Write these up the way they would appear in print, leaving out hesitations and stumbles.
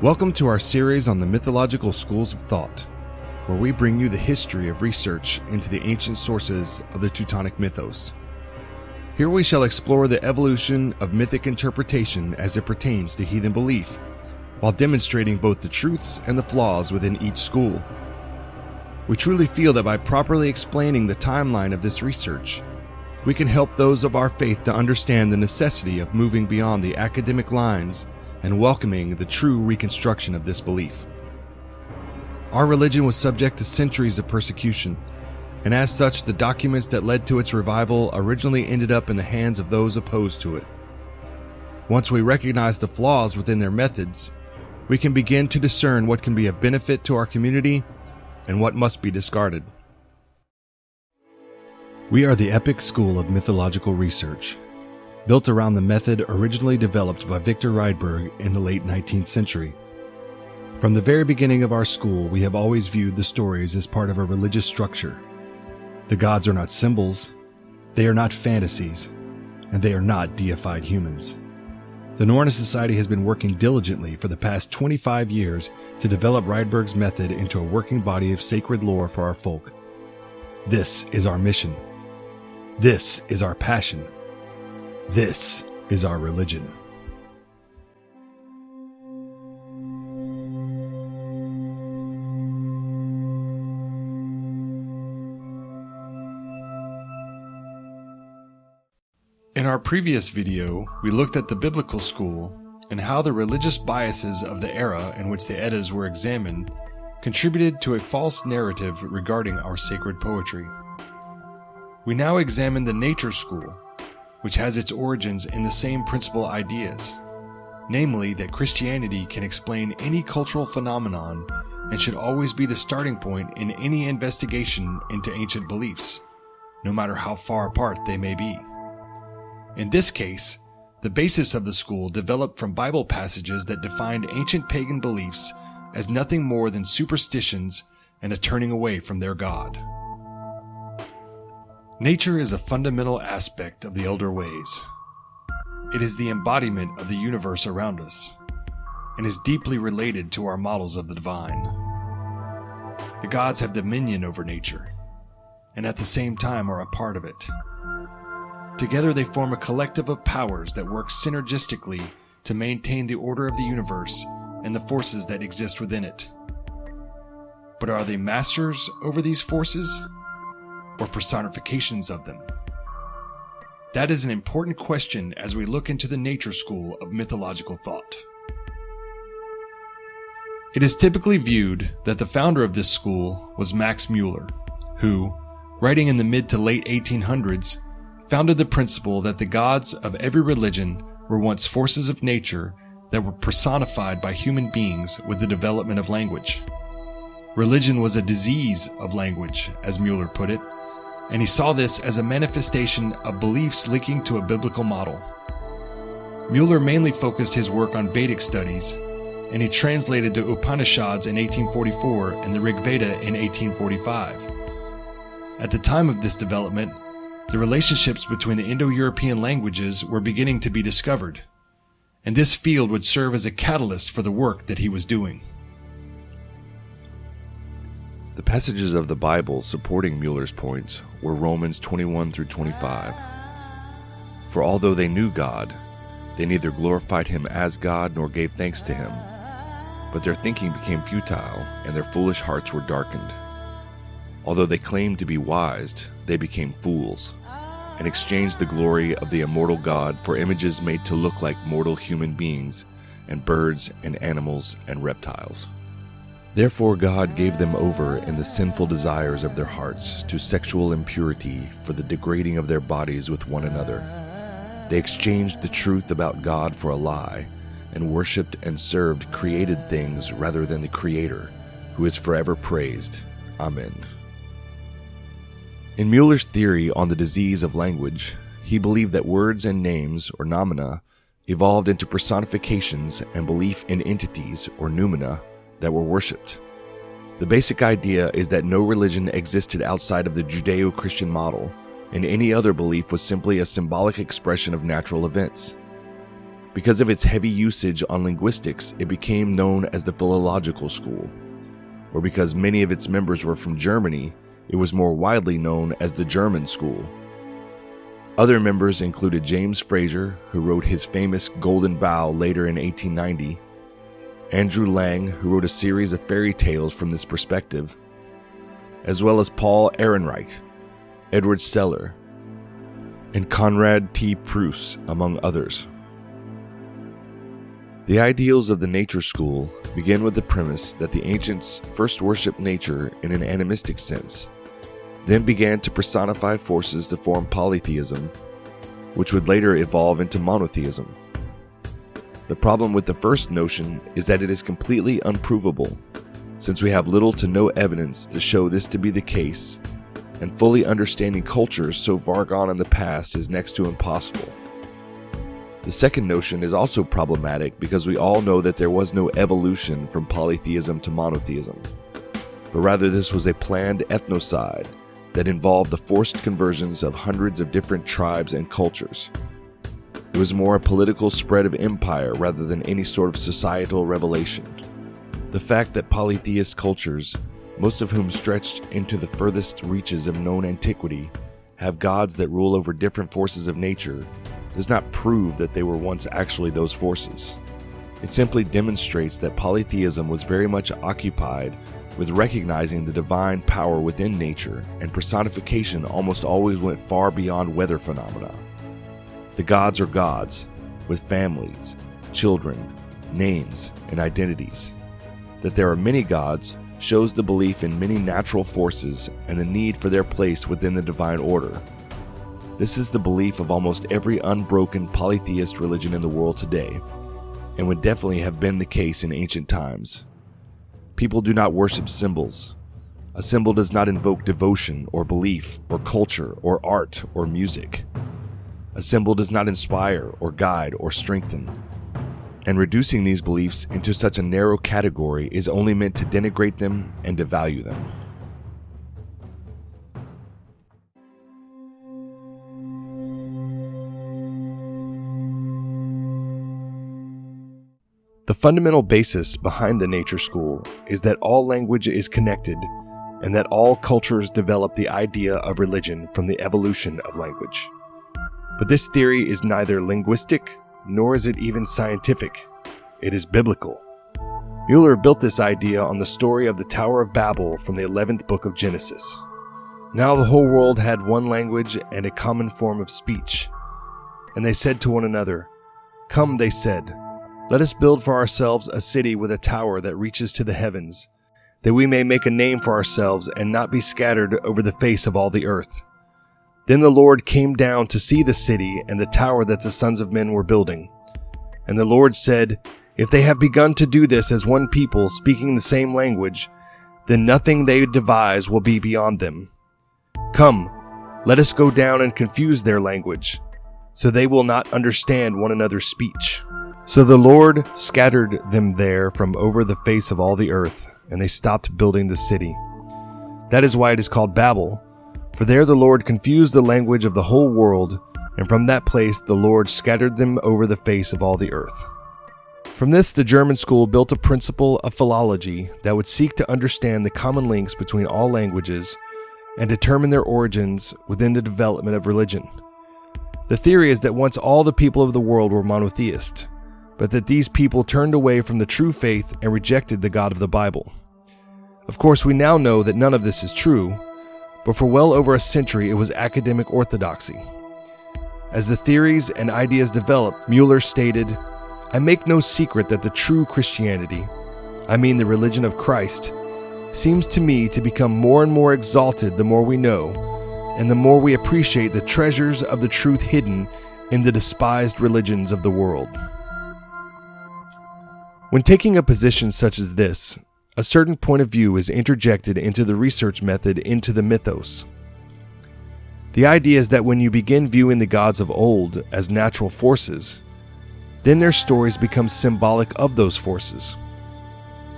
Welcome to our series on the Mythological Schools of Thought, where we bring you the history of research into the ancient sources of the Teutonic mythos. Here we shall explore the evolution of mythic interpretation as it pertains to heathen belief, while demonstrating both the truths and the flaws within each school. We truly feel that by properly explaining the timeline of this research, we can help those of our faith to understand the necessity of moving beyond the academic lines and welcoming the true reconstruction of this belief. Our religion was subject to centuries of persecution, and as such, the documents that led to its revival originally ended up in the hands of those opposed to it. Once we recognize the flaws within their methods, we can begin to discern what can be of benefit to our community and what must be discarded. We are the Epic School of Mythological Research, built around the method originally developed by Victor Rydberg in the late 19th century. From the very beginning of our school, we have always viewed the stories as part of a religious structure. The gods are not symbols, they are not fantasies, and they are not deified humans. The Norroena Society has been working diligently for the past 25 years to develop Rydberg's method into a working body of sacred lore for our folk. This is our mission. This is our passion. This is our religion. In our previous video, we looked at the biblical school and how the religious biases of the era in which the Eddas were examined contributed to a false narrative regarding our sacred poetry. We now examine the nature school, which has its origins in the same principal ideas, namely that Christianity can explain any cultural phenomenon and should always be the starting point in any investigation into ancient beliefs, no matter how far apart they may be. In this case, the basis of the school developed from Bible passages that defined ancient pagan beliefs as nothing more than superstitions and a turning away from their God. Nature is a fundamental aspect of the elder ways. It is the embodiment of the universe around us, and is deeply related to our models of the divine. The gods have dominion over nature, and at the same time are a part of it. Together they form a collective of powers that work synergistically to maintain the order of the universe and the forces that exist within it. But are they masters over these forces, or personifications of them? That is an important question as we look into the nature school of mythological thought. It is typically viewed that the founder of this school was Max Mueller, who, writing in the mid to late 1800s, founded the principle that the gods of every religion were once forces of nature that were personified by human beings with the development of language. Religion was a disease of language, as Mueller put it, and he saw this as a manifestation of beliefs linking to a biblical model. Mueller mainly focused his work on Vedic studies, and he translated the Upanishads in 1844 and the Rig Veda in 1845. At the time of this development, the relationships between the Indo-European languages were beginning to be discovered, and this field would serve as a catalyst for the work that he was doing. The passages of the Bible supporting Mueller's points were Romans 21 through 25. For although they knew God, they neither glorified him as God nor gave thanks to him, but their thinking became futile and their foolish hearts were darkened. Although they claimed to be wise, they became fools, and exchanged the glory of the immortal God for images made to look like mortal human beings and birds and animals and reptiles. Therefore God gave them over in the sinful desires of their hearts to sexual impurity for the degrading of their bodies with one another. They exchanged the truth about God for a lie, and worshipped and served created things rather than the Creator, who is forever praised. Amen. In Mueller's theory on the disease of language, he believed that words and names, or noumena, evolved into personifications and belief in entities, or noumena, that were worshipped. The basic idea is that no religion existed outside of the Judeo-Christian model, and any other belief was simply a symbolic expression of natural events. Because of its heavy usage on linguistics, it became known as the Philological School, or because many of its members were from Germany, it was more widely known as the German School. Other members included James Frazer, who wrote his famous Golden Bough later in 1890, Andrew Lang, who wrote a series of fairy tales from this perspective, as well as Paul Ehrenreich, Edward Seller, and Conrad T. Preuss, among others. The ideals of the nature school begin with the premise that the ancients first worshipped nature in an animistic sense, then began to personify forces to form polytheism, which would later evolve into monotheism. The problem with the first notion is that it is completely unprovable, since we have little to no evidence to show this to be the case, and fully understanding cultures so far gone in the past is next to impossible. The second notion is also problematic because we all know that there was no evolution from polytheism to monotheism, but rather this was a planned ethnocide that involved the forced conversions of hundreds of different tribes and cultures. It was more a political spread of empire rather than any sort of societal revelation. The fact that polytheist cultures, most of whom stretched into the furthest reaches of known antiquity, have gods that rule over different forces of nature, does not prove that they were once actually those forces. It simply demonstrates that polytheism was very much occupied with recognizing the divine power within nature, and personification almost always went far beyond weather phenomena. The gods are gods, with families, children, names, and identities. That there are many gods shows the belief in many natural forces and the need for their place within the divine order. This is the belief of almost every unbroken polytheist religion in the world today, and would definitely have been the case in ancient times. People do not worship symbols. A symbol does not invoke devotion or belief or culture or art or music. A symbol does not inspire or guide or strengthen. And reducing these beliefs into such a narrow category is only meant to denigrate them and devalue them. The fundamental basis behind the nature school is that all language is connected and that all cultures develop the idea of religion from the evolution of language. But this theory is neither linguistic nor is it even scientific. It is biblical. Mueller built this idea on the story of the Tower of Babel from the 11th book of Genesis. Now the whole world had one language and a common form of speech. And they said to one another, "Come," they said, "let us build for ourselves a city with a tower that reaches to the heavens, that we may make a name for ourselves and not be scattered over the face of all the earth." Then the Lord came down to see the city and the tower that the sons of men were building. And the Lord said, "If they have begun to do this as one people speaking the same language, then nothing they devise will be beyond them. Come, let us go down and confuse their language, so they will not understand one another's speech." So the Lord scattered them there from over the face of all the earth, and they stopped building the city. That is why it is called Babel, for there the Lord confused the language of the whole world, and from that place the Lord scattered them over the face of all the earth. From this, the German school built a principle of philology that would seek to understand the common links between all languages and determine their origins within the development of religion. The theory is that once all the people of the world were monotheist, but that these people turned away from the true faith and rejected the God of the Bible. Of course, we now know that none of this is true, but for well over a century it was academic orthodoxy. As the theories and ideas developed, Mueller stated, "I make no secret that the true Christianity, I mean the religion of Christ, seems to me to become more and more exalted the more we know, and the more we appreciate the treasures of the truth hidden in the despised religions of the world." When taking a position such as this, a certain point of view is interjected into the research method into the mythos. The idea is that when you begin viewing the gods of old as natural forces, then their stories become symbolic of those forces.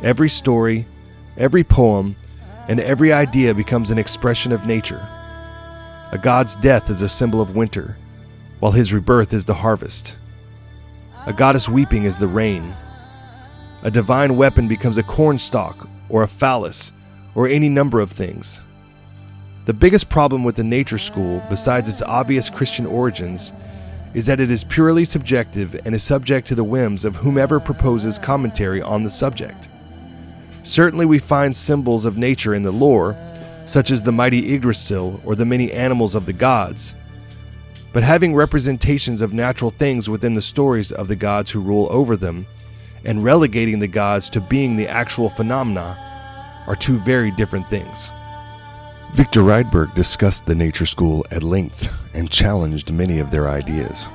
Every story, every poem, and every idea becomes an expression of nature. A god's death is a symbol of winter, while his rebirth is the harvest. A goddess weeping is the rain. A divine weapon becomes a cornstalk or a phallus or any number of things. The biggest problem with the nature school, besides its obvious Christian origins, is that it is purely subjective and is subject to the whims of whomever proposes commentary on the subject. Certainly we find symbols of nature in the lore, such as the mighty Yggdrasil or the many animals of the gods. But having representations of natural things within the stories of the gods who rule over them, and relegating the gods to being the actual phenomena, are two very different things. Victor Rydberg discussed the nature school at length and challenged many of their ideas.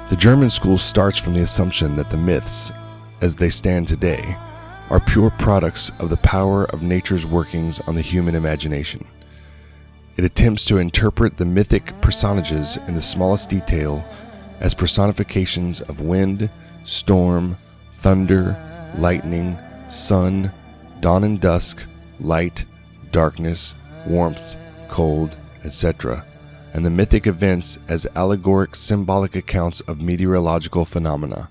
The German school starts from the assumption that the myths, as they stand today, are pure products of the power of nature's workings on the human imagination. It attempts to interpret the mythic personages in the smallest detail as personifications of wind, storm, thunder, lightning, sun, dawn and dusk, light, darkness, warmth, cold, etc., and the mythic events as allegoric symbolic accounts of meteorological phenomena.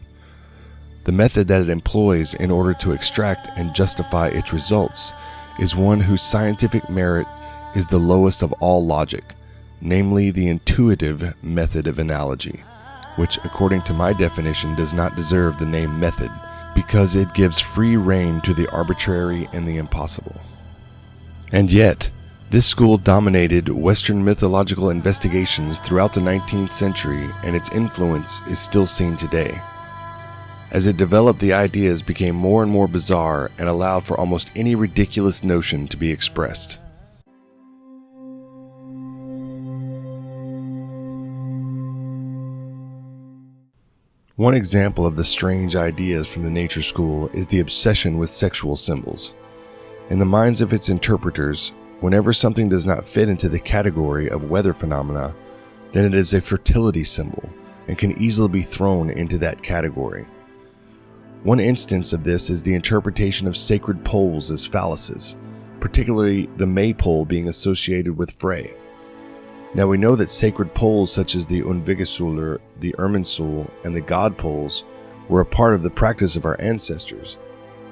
The method that it employs in order to extract and justify its results is one whose scientific merit is the lowest of all logic, namely the intuitive method of analogy, which, according to my definition, does not deserve the name method because it gives free rein to the arbitrary and the impossible. And yet, this school dominated Western mythological investigations throughout the 19th century, and its influence is still seen today. As it developed, the ideas became more and more bizarre and allowed for almost any ridiculous notion to be expressed. One example of the strange ideas from the nature school is the obsession with sexual symbols. In the minds of its interpreters, whenever something does not fit into the category of weather phenomena, then it is a fertility symbol and can easily be thrown into that category. One instance of this is the interpretation of sacred poles as fallacies, particularly the maypole being associated with Frey. Now we know that sacred poles such as the Unvigasuller, the Irminsul, and the god poles were a part of the practice of our ancestors,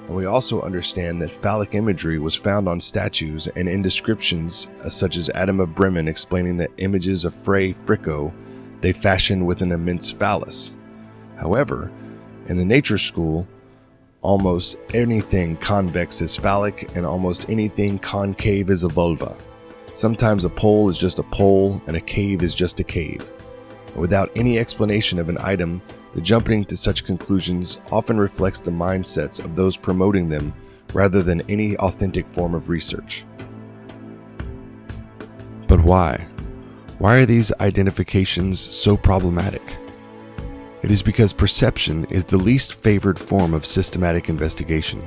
and we also understand that phallic imagery was found on statues and in descriptions such as Adam of Bremen explaining that images of Frey Fricko they fashioned with an immense phallus. However, in the nature school, almost anything convex is phallic and almost anything concave is a vulva. Sometimes a pole is just a pole and a cave is just a cave. Without any explanation of an item, the jumping to such conclusions often reflects the mindsets of those promoting them rather than any authentic form of research. But why? Why are these identifications so problematic? It is because perception is the least favored form of systematic investigation.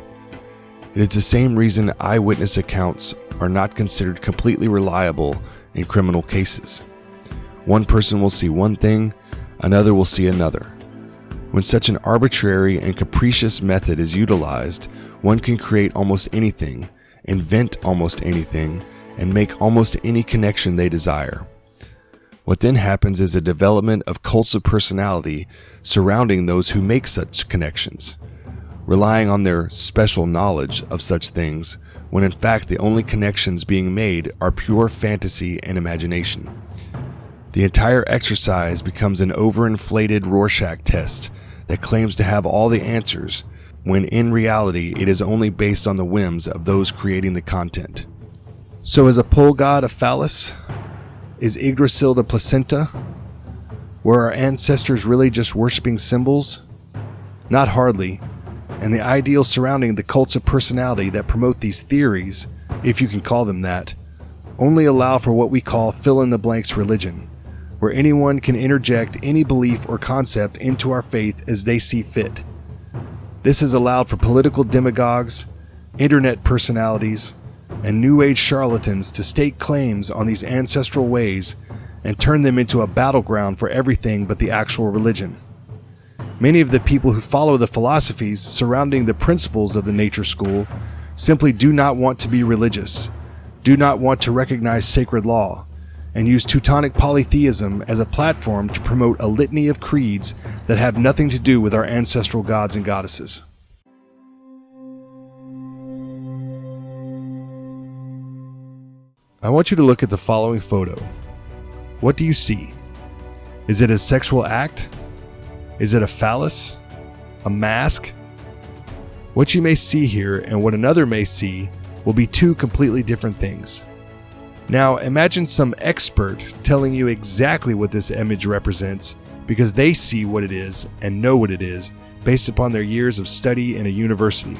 It is the same reason eyewitness accounts are not considered completely reliable in criminal cases. One person will see one thing, another will see another. When such an arbitrary and capricious method is utilized, one can create almost anything, invent almost anything, and make almost any connection they desire. What then happens is a development of cults of personality surrounding those who make such connections, relying on their special knowledge of such things, when in fact the only connections being made are pure fantasy and imagination. The entire exercise becomes an overinflated Rorschach test that claims to have all the answers, when in reality it is only based on the whims of those creating the content. So is a pole god a phallus? Is Yggdrasil the placenta? Were our ancestors really just worshipping symbols? Not hardly, and the ideals surrounding the cults of personality that promote these theories, if you can call them that, only allow for what we call fill-in-the-blanks religion, where anyone can interject any belief or concept into our faith as they see fit. This has allowed for political demagogues, internet personalities, and New Age charlatans to stake claims on these ancestral ways and turn them into a battleground for everything but the actual religion. Many of the people who follow the philosophies surrounding the principles of the nature school simply do not want to be religious, do not want to recognize sacred law, and use Teutonic polytheism as a platform to promote a litany of creeds that have nothing to do with our ancestral gods and goddesses. I want you to look at the following photo. What do you see? Is it a sexual act? Is it a phallus? A mask? What you may see here and what another may see will be two completely different things. Now imagine some expert telling you exactly what this image represents because they see what it is and know what it is based upon their years of study in a university.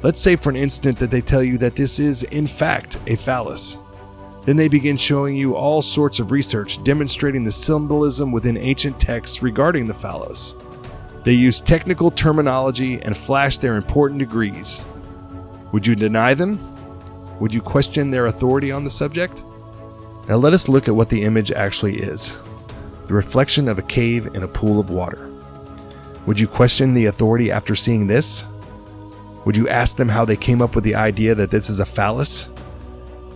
Let's say for an instant that they tell you that this is in fact a phallus. Then they begin showing you all sorts of research demonstrating the symbolism within ancient texts regarding the phallus. They use technical terminology and flash their important degrees. Would you deny them? Would you question their authority on the subject? Now let us look at what the image actually is. The reflection of a cave in a pool of water. Would you question the authority after seeing this? Would you ask them how they came up with the idea that this is a phallus?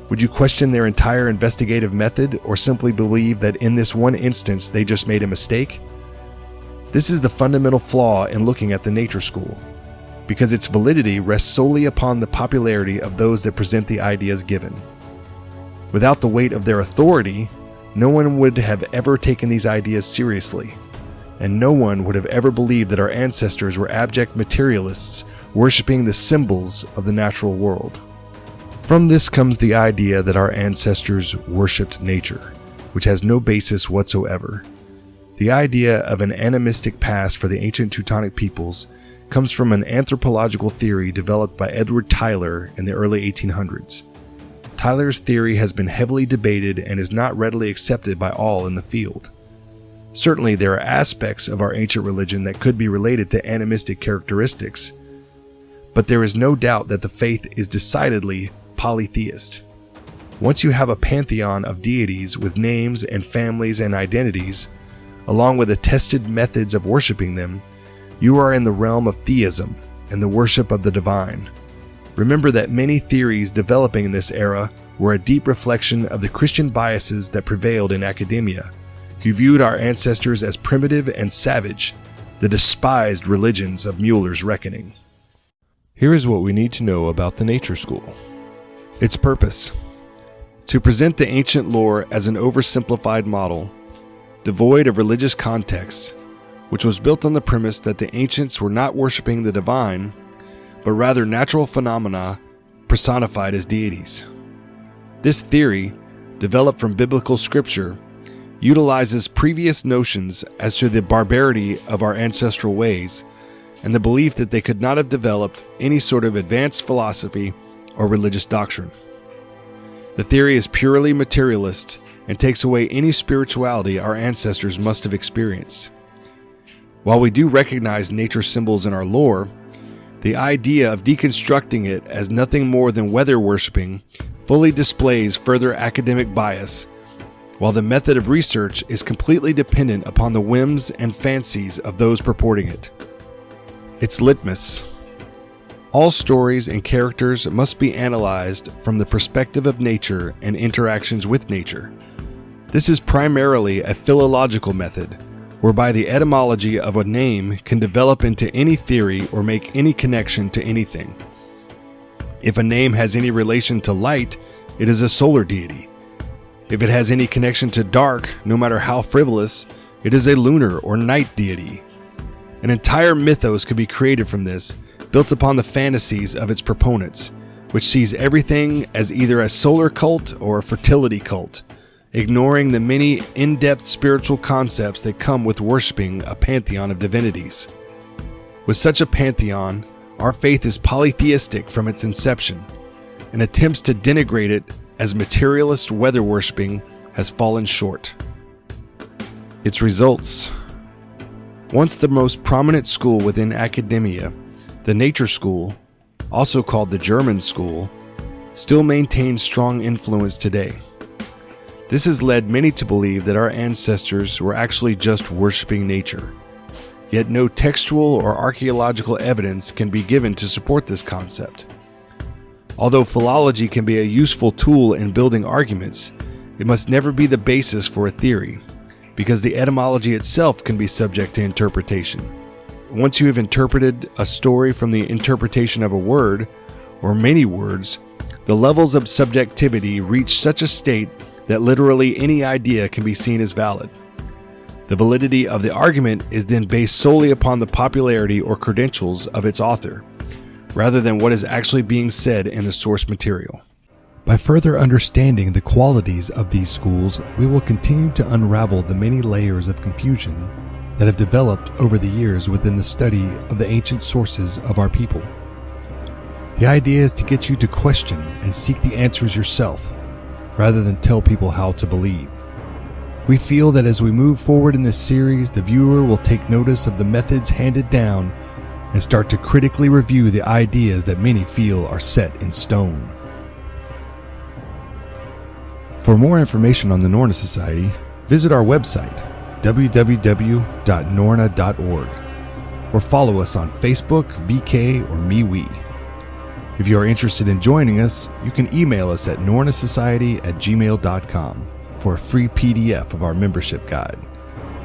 Would you question their entire investigative method or simply believe that in this one instance they just made a mistake? This is the fundamental flaw in looking at the nature school, because its validity rests solely upon the popularity of those that present the ideas given. Without the weight of their authority, no one would have ever taken these ideas seriously, and no one would have ever believed that our ancestors were abject materialists worshipping the symbols of the natural world. From this comes the idea that our ancestors worshipped nature, which has no basis whatsoever. The idea of an animistic past for the ancient Teutonic peoples comes from an anthropological theory developed by Edward Tyler in the early 1800s. Tyler's theory has been heavily debated and is not readily accepted by all in the field. Certainly there are aspects of our ancient religion that could be related to animistic characteristics, but there is no doubt that the faith is decidedly polytheist. Once you have a pantheon of deities with names and families and identities, along with attested methods of worshiping them, you are in the realm of theism and the worship of the divine. Remember that many theories developing in this era were a deep reflection of the Christian biases that prevailed in academia, who viewed our ancestors as primitive and savage, the despised religions of Mueller's reckoning. Here is what we need to know about the nature school. Its purpose: to present the ancient lore as an oversimplified model, devoid of religious context, which was built on the premise that the ancients were not worshiping the divine, but rather natural phenomena personified as deities. This theory, developed from biblical scripture, utilizes previous notions as to the barbarity of our ancestral ways and the belief that they could not have developed any sort of advanced philosophy or religious doctrine. The theory is purely materialist and takes away any spirituality our ancestors must have experienced. While we do recognize nature symbols in our lore, the idea of deconstructing it as nothing more than weather worshipping fully displays further academic bias, while the method of research is completely dependent upon the whims and fancies of those purporting it. Its litmus: all stories and characters must be analyzed from the perspective of nature and interactions with nature. This is primarily a philological method, whereby the etymology of a name can develop into any theory or make any connection to anything. If a name has any relation to light, it is a solar deity. If it has any connection to dark, no matter how frivolous, it is a lunar or night deity. An entire mythos could be created from this, built upon the fantasies of its proponents, which sees everything as either a solar cult or a fertility cult, ignoring the many in-depth spiritual concepts that come with worshiping a pantheon of divinities. With such a pantheon, our faith is polytheistic from its inception, and attempts to denigrate it as materialist weather worshipping has fallen short. Its results: once the most prominent school within academia, the nature school, also called the German school, still maintains strong influence today. This has led many to believe that our ancestors were actually just worshipping nature. Yet no textual or archaeological evidence can be given to support this concept. Although philology can be a useful tool in building arguments, It must never be the basis for a theory, because the etymology itself can be subject to interpretation. Once you have interpreted a story from the interpretation of a word, or many words, the levels of subjectivity reach such a state that literally any idea can be seen as valid. The validity of the argument is then based solely upon the popularity or credentials of its author, rather than what is actually being said in the source material. By further understanding the qualities of these schools, we will continue to unravel the many layers of confusion that have developed over the years within the study of the ancient sources of our people. The idea is to get you to question and seek the answers yourself, rather than tell people how to believe. We feel that as we move forward in this series, the viewer will take notice of the methods handed down and start to critically review the ideas that many feel are set in stone. For more information on the Norroena Society, visit our website, www.norroena.org, or follow us on Facebook, VK, or MeWe. If you are interested in joining us, you can email us at norroenasociety@gmail.com for a free PDF of our membership guide.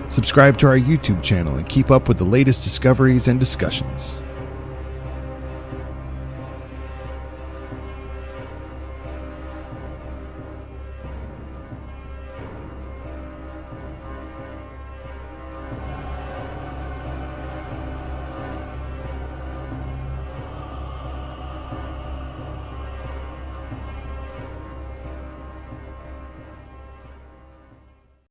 Subscribe to our YouTube channel and keep up with the latest discoveries and discussions.